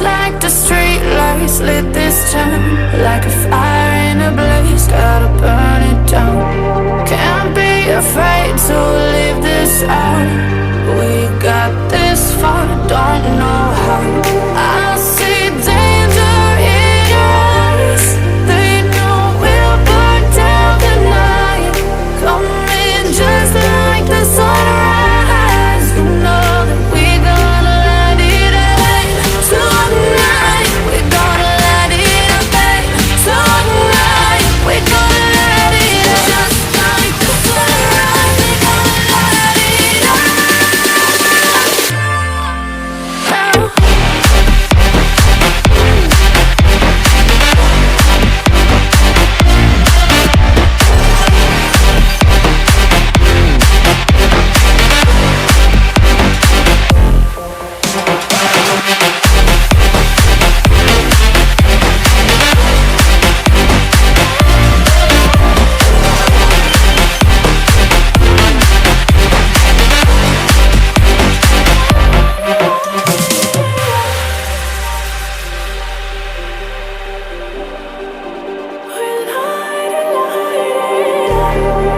Just like the street lights lit this town, like a fire in a blaze, gotta burn it down. Can't be afraid to leave this out. We got this far, don't know how. I see danger in your eyes. They know we'll burn down the night. Coming just like the sunrise. You know that we're gonna let it rain. Tonight we're gonna let it rain. Tonight we're gonna let it rain. Just like the sunrise, we're gonna let it rain.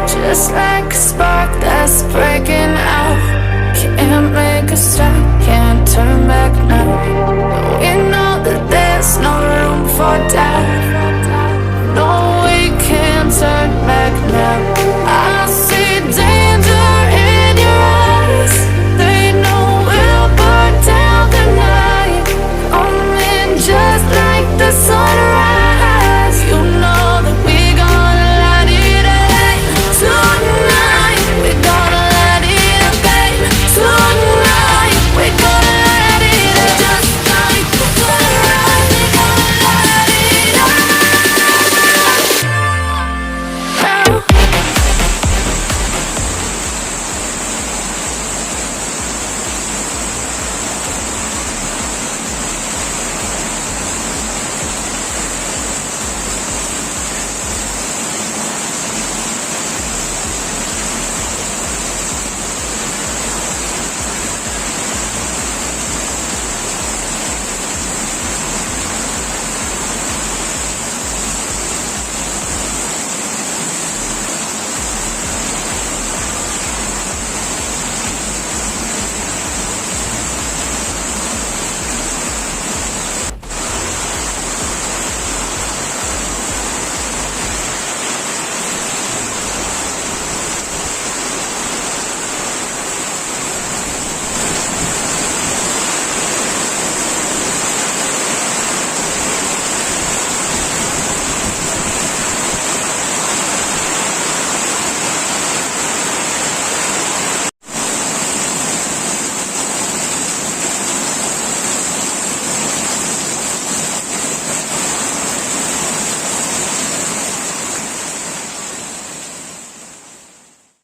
Just like a spark that's breaking out. Can't make a stop, can't turn back now. We know that there's no room for doubt.